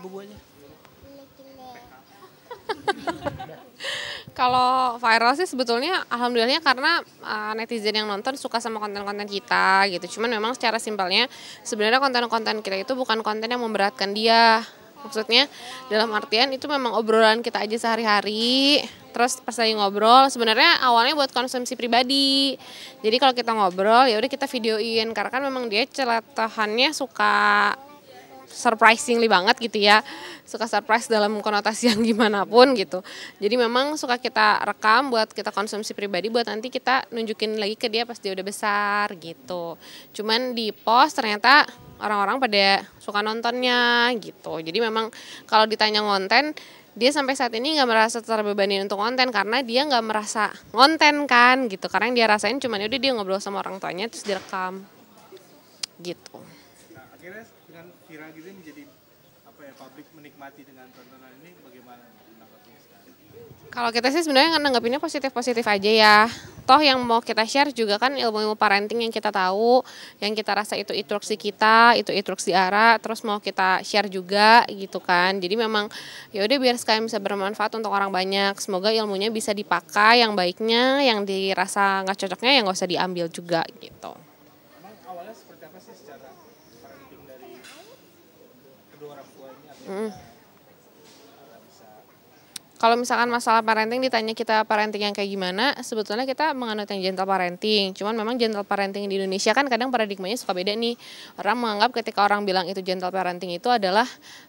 bubu aja. Kalau viral sih sebetulnya alhamdulillahnya karena netizen yang nonton suka sama konten-konten kita gitu. Cuman memang secara simpelnya sebenarnya konten-konten kita itu bukan konten yang memberatkan dia. Maksudnya dalam artian itu memang obrolan kita aja sehari-hari. Terus pas lagi ngobrol sebenarnya awalnya buat konsumsi pribadi. Jadi kalau kita ngobrol ya udah kita videoin karena kan memang dia celatahannya suka surprisingly banget gitu ya, suka surprise dalam konotasi yang gimana pun gitu. Jadi memang suka kita rekam buat kita konsumsi pribadi buat nanti kita nunjukin lagi ke dia pas dia udah besar gitu. Cuman di post ternyata orang-orang pada suka nontonnya gitu. Jadi memang kalau ditanya konten, dia sampai saat ini nggak merasa terbebani untuk konten karena dia nggak merasa konten kan gitu. Karena yang dia rasain cuman udah dia ngobrol sama orang tuanya terus direkam gitu. Nah, akhirnya dengan viral gitu menjadi apa ya, publik menikmati dengan tontonan ini, bagaimana menanggapinya sekarang? Kalau kita sih sebenarnya nanggapinnya positif-positif aja ya. Toh yang mau kita share juga kan ilmu-ilmu parenting yang kita tahu, yang kita rasa itu instruksi kita, itu instruksi Ara, terus mau kita share juga gitu kan. Jadi memang ya udah biar sekalian bisa bermanfaat untuk orang banyak. Semoga ilmunya bisa dipakai yang baiknya, yang dirasa nggak cocoknya ya nggak usah diambil juga gitu. Emang awalnya seperti apa sih secara parenting dari kedua orang tua ini agar bisa Kalau misalkan masalah parenting ditanya kita parenting yang kayak gimana, sebetulnya kita menganut yang gentle parenting. Cuman memang gentle parenting di Indonesia kan kadang paradigmanya suka beda nih. Orang menganggap ketika orang bilang itu gentle parenting itu adalah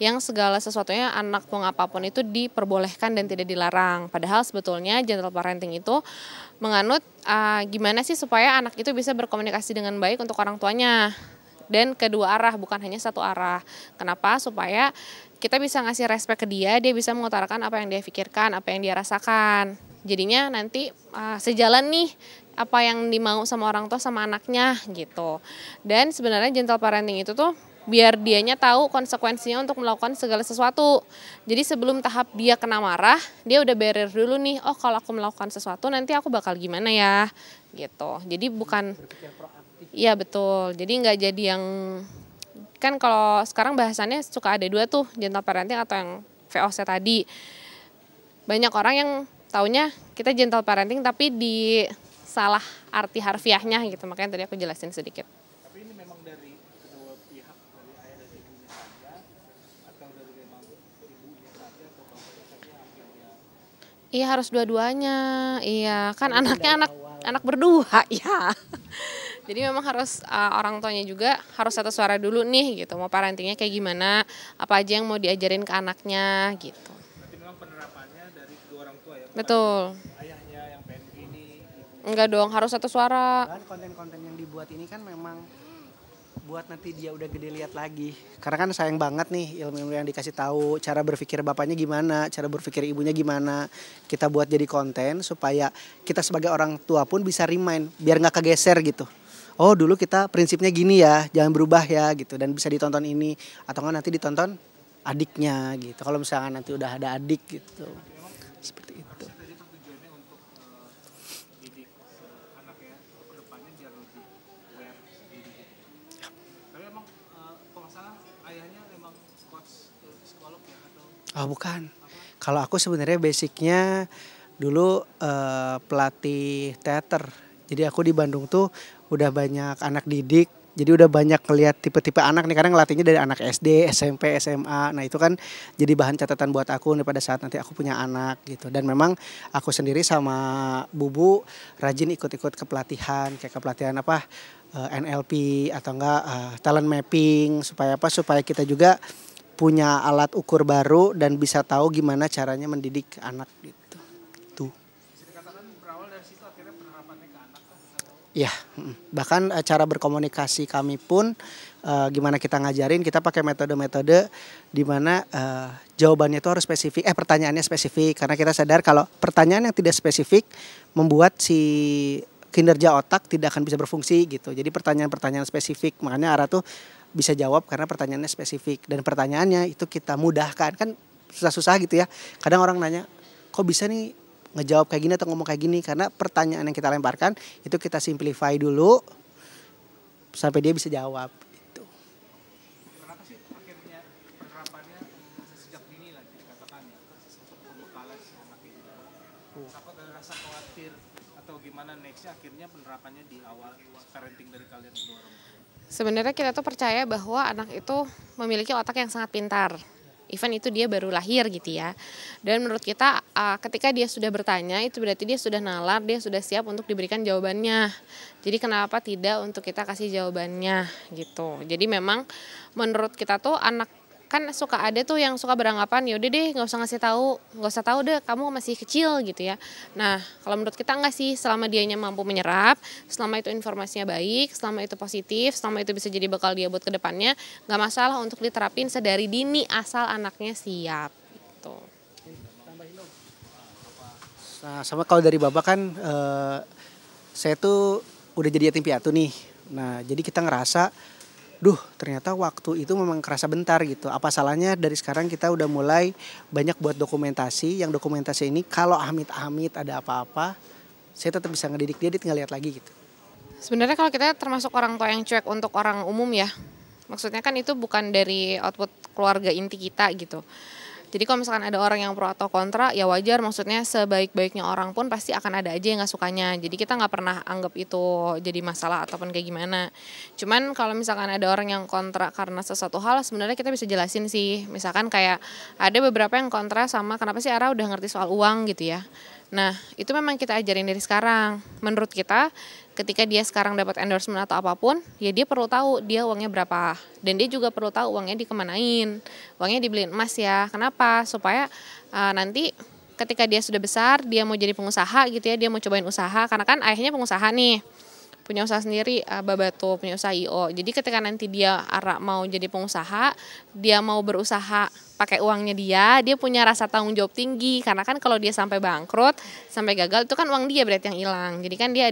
yang segala sesuatunya anak mau apapun itu diperbolehkan dan tidak dilarang. Padahal sebetulnya gentle parenting itu menganut gimana sih supaya anak itu bisa berkomunikasi dengan baik untuk orang tuanya. Dan kedua arah, bukan hanya satu arah. Kenapa? Supaya kita bisa ngasih respect ke dia bisa mengutarakan apa yang dia pikirkan, apa yang dia rasakan. Jadinya nanti sejalan nih apa yang dimau sama orang tua sama anaknya gitu. Dan sebenarnya gentle parenting itu tuh biar dianya tahu konsekuensinya untuk melakukan segala sesuatu. Jadi sebelum tahap dia kena marah, dia udah barrier dulu nih, oh kalau aku melakukan sesuatu nanti aku bakal gimana ya gitu. Jadi bukan berpikir proaktif. iya betul, jadi nggak jadi yang, kan kalau sekarang bahasannya suka ada dua tuh, gentle parenting atau yang VOC tadi. Banyak orang yang taunya kita gentle parenting tapi di salah arti harfiahnya gitu, makanya tadi aku jelasin sedikit. Tapi ini memang dari kedua pihak, dari ayah dan ibunya saja, atau dari memang ibunya saja atau bapaknya saja akhirnya? Iya harus dua-duanya, iya kan anaknya anak berdua ya. Jadi memang harus orang tuanya juga harus satu suara dulu nih gitu, mau parentingnya kayak gimana, apa aja yang mau diajarin ke anaknya gitu. Berarti memang penerapannya dari kedua orang tua ya? Bukan Betul. ayahnya yang pengen begini, ibunya. Enggak dong, harus satu suara. Bahkan konten-konten yang dibuat ini kan memang buat nanti dia udah gede lihat lagi. Karena kan sayang banget nih ilmu-ilmu yang dikasih tahu, cara berpikir bapaknya gimana, cara berpikir ibunya gimana. Kita buat jadi konten supaya kita sebagai orang tua pun bisa remind, biar nggak kegeser gitu. Oh dulu kita prinsipnya gini ya, jangan berubah ya gitu. Dan bisa ditonton ini, atau nggak nanti ditonton adiknya gitu. Kalau misalkan nanti udah ada adik gitu. Seperti itu. Tadi tujuannya untuk didik anaknya ke depannya biar lebih aware sendiri gitu. Tapi emang kalau nggak salah ayahnya emang coach psikolog ya atau Oh bukan. Kalau aku sebenarnya basicnya dulu pelatih teater. Jadi aku di Bandung tuh udah banyak anak didik. Jadi udah banyak ngeliat tipe-tipe anak nih, karena ngelatihnya dari anak SD, SMP, SMA. Nah itu kan jadi bahan catatan buat aku nih pada saat nanti aku punya anak gitu. Dan memang aku sendiri sama Bubu rajin ikut-ikut kepelatihan, kayak kepelatihan apa NLP atau enggak talent mapping, supaya apa? Supaya kita juga punya alat ukur baru dan bisa tahu gimana caranya mendidik anak gitu. Tuh. bisa dikatakan berawal dari situ akhirnya penerapannya ke anak atau Ya, bahkan cara berkomunikasi kami pun gimana kita ngajarin, kita pakai metode-metode di mana jawabannya itu harus spesifik, pertanyaannya spesifik, karena kita sadar kalau pertanyaan yang tidak spesifik membuat si kinerja otak tidak akan bisa berfungsi gitu. Jadi pertanyaan-pertanyaan spesifik, makanya Ara tuh bisa jawab karena pertanyaannya spesifik dan pertanyaannya itu kita mudahkan, kan susah-susah gitu ya. Kadang orang nanya, kok bisa nih ngejawab kayak gini atau ngomong kayak gini, karena pertanyaan yang kita lemparkan itu kita simplify dulu sampai dia bisa jawab gitu. kenapa sih akhirnya penerapannya ngerasa khawatir atau gimana nextnya akhirnya penerapannya di awal parenting dari kalian berdua orang tua? Sebenarnya kita tuh percaya bahwa anak itu memiliki otak yang sangat pintar. Even itu dia baru lahir gitu ya. Dan menurut kita ketika dia sudah bertanya itu berarti dia sudah nalar, dia sudah siap untuk diberikan jawabannya. Jadi kenapa tidak untuk kita kasih jawabannya gitu. Jadi memang menurut kita tuh anak kan suka ada tuh yang suka beranggapan ya udah deh nggak usah ngasih tahu, nggak usah tahu deh kamu masih kecil gitu ya. Nah kalau menurut kita enggak sih, selama dianya mampu menyerap, selama itu informasinya baik, selama itu positif, selama itu bisa jadi bekal dia buat kedepannya, nggak masalah untuk diterapin sedari dini asal anaknya siap gitu. Nah, sama kalau dari Bapak kan saya tuh udah jadi yatim piatu nih. Nah, jadi kita ngerasa ternyata waktu itu memang kerasa bentar gitu. Apa salahnya dari sekarang kita udah mulai banyak buat dokumentasi. Yang dokumentasi ini kalau amit-amit ada apa-apa, saya tetap bisa ngedidik dia tinggal lihat lagi gitu. Sebenarnya kalau kita termasuk orang tua yang cuek untuk orang umum ya, maksudnya kan itu bukan dari output keluarga inti kita gitu. Jadi kalau misalkan ada orang yang pro atau kontra ya wajar, maksudnya sebaik-baiknya orang pun pasti akan ada aja yang gak sukanya. Jadi kita gak pernah anggap itu jadi masalah ataupun kayak gimana. Cuman kalau misalkan ada orang yang kontra karena sesuatu hal sebenarnya kita bisa jelasin sih. Misalkan kayak ada beberapa yang kontra sama kenapa sih Ara udah ngerti soal uang gitu ya. Nah itu memang kita ajarin dari sekarang. Menurut kita ketika dia sekarang dapat endorsement atau apapun, ya dia perlu tahu dia uangnya berapa. Dan dia juga perlu tahu uangnya dikemanain. Uangnya dibeliin emas ya. Kenapa? Supaya nanti ketika dia sudah besar, dia mau jadi pengusaha gitu ya, dia mau cobain usaha. Karena kan ayahnya pengusaha nih, punya usaha sendiri, Babato, punya usaha IO. Jadi ketika nanti dia mau jadi pengusaha, dia mau berusaha pakai uangnya dia punya rasa tanggung jawab tinggi. Karena kan kalau dia sampai bangkrut, sampai gagal, itu kan uang dia berarti yang hilang. Jadi kan dia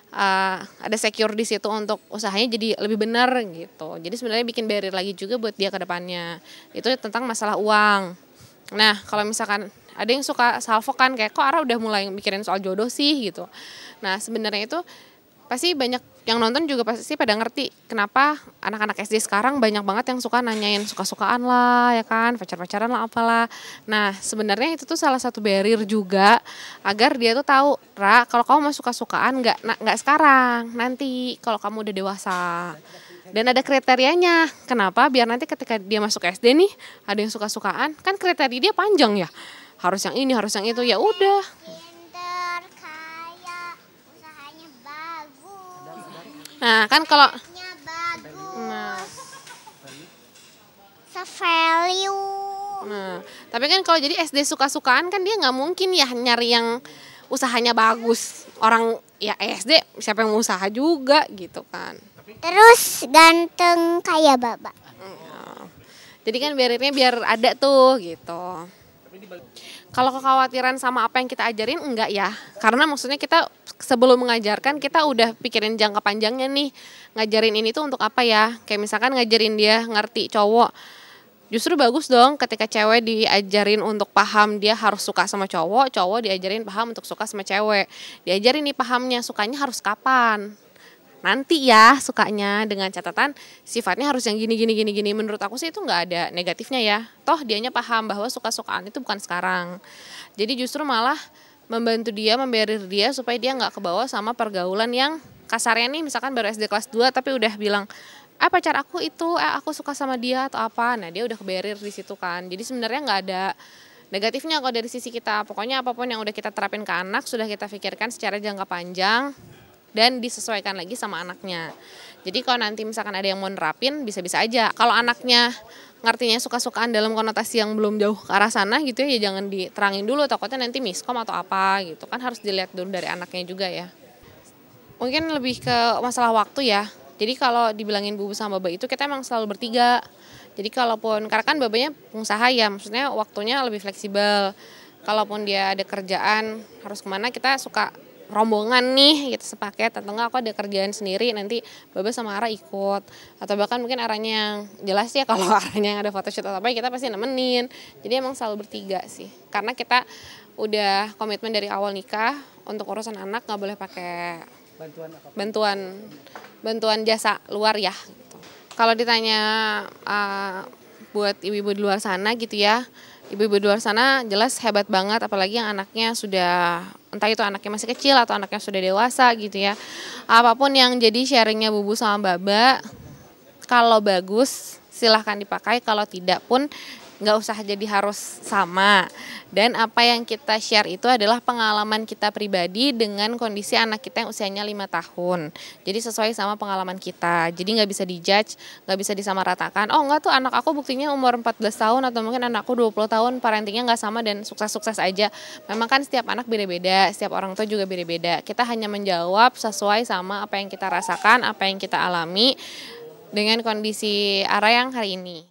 ada secure di situ untuk usahanya jadi lebih benar gitu. Jadi sebenarnya bikin barrier lagi juga buat dia ke depannya. Itu tentang masalah uang. Nah, kalau misalkan ada yang suka salfok kan kayak kok Ara udah mulai mikirin soal jodoh sih gitu. Nah, sebenarnya itu pasti banyak yang nonton juga pasti pada ngerti kenapa anak-anak SD sekarang banyak banget yang suka nanyain suka-sukaan lah ya kan, pacar-pacaran lah apalah. Nah sebenarnya itu tuh salah satu barrier juga agar dia tuh tahu, Ra kalau kamu mau suka-sukaan nggak sekarang, nanti kalau kamu udah dewasa. Dan ada kriterianya, kenapa? Biar nanti ketika dia masuk SD nih ada yang suka-sukaan, kan kriteria dia panjang ya, harus yang ini harus yang itu, ya udah. Nah kan kalau value. Nah tapi kan kalau jadi SD suka-sukaan kan dia nggak mungkin ya nyari yang usahanya bagus. Orang ya SD siapa yang mau usaha juga gitu kan. Terus ganteng kayak Baba. Jadi kan barriernya biar ada tuh gitu. Kalau kekhawatiran sama apa yang kita ajarin enggak ya. Karena maksudnya kita sebelum mengajarkan kita udah pikirin jangka panjangnya nih. Ngajarin ini tuh untuk apa ya. Kayak misalkan ngajarin dia ngerti cowok. Justru bagus dong ketika cewek diajarin untuk paham dia harus suka sama cowok. Cowok diajarin paham untuk suka sama cewek. Diajarin nih pahamnya sukanya harus kapan. Nanti ya sukanya dengan catatan sifatnya harus yang gini. Menurut aku sih itu nggak ada negatifnya ya. Toh dianya paham bahwa suka-sukaan itu bukan sekarang. Jadi justru malah membantu dia, memberir dia supaya dia nggak kebawa sama pergaulan yang kasarnya nih misalkan baru SD kelas 2 tapi udah bilang pacar aku itu aku suka sama dia atau apa. Nah dia udah keberir di situ kan. Jadi sebenarnya nggak ada negatifnya kalau dari sisi kita. Pokoknya apapun yang udah kita terapin ke anak sudah kita pikirkan secara jangka panjang dan disesuaikan lagi sama anaknya. Jadi kalau nanti misalkan ada yang mau nerapin bisa-bisa aja. Kalau anaknya ngertinya suka-sukaan dalam konotasi yang belum jauh ke arah sana gitu ya jangan diterangin dulu, takutnya nanti miskom atau apa gitu kan, harus dilihat dulu dari anaknya juga ya. Mungkin lebih ke masalah waktu ya. Jadi kalau dibilangin Bubu sama Baba itu kita emang selalu bertiga. Jadi kalaupun karena kan Babanya pengusaha ya, maksudnya waktunya lebih fleksibel. Kalaupun dia ada kerjaan harus kemana kita suka rombongan nih gitu sepaket, atau enggak aku ada kerjaan sendiri nanti Baba sama Ara ikut, atau bahkan mungkin Aranya yang jelas ya kalau Aranya yang ada photoshoot atau apa kita pasti nemenin. Jadi emang selalu bertiga sih karena kita udah komitmen dari awal nikah untuk urusan anak nggak boleh pakai bantuan jasa luar ya gitu. Kalau ditanya buat ibu-ibu di luar sana gitu ya, ibu-ibu di luar sana jelas hebat banget, apalagi yang anaknya sudah entah itu anaknya masih kecil atau anaknya sudah dewasa gitu ya. Apapun yang jadi sharingnya Bubu sama Baba, kalau bagus silahkan dipakai, kalau tidak pun nggak usah jadi harus sama. Dan apa yang kita share itu adalah pengalaman kita pribadi dengan kondisi anak kita yang usianya 5 tahun. Jadi sesuai sama pengalaman kita. Jadi nggak bisa dijudge, nggak bisa disamaratakan. Oh enggak tuh anak aku buktinya umur 14 tahun atau mungkin anakku 20 tahun parentingnya nggak sama dan sukses-sukses aja. Memang kan setiap anak beda-beda, setiap orang tua juga beda-beda. Kita hanya menjawab sesuai sama apa yang kita rasakan, apa yang kita alami dengan kondisi Ara yang hari ini.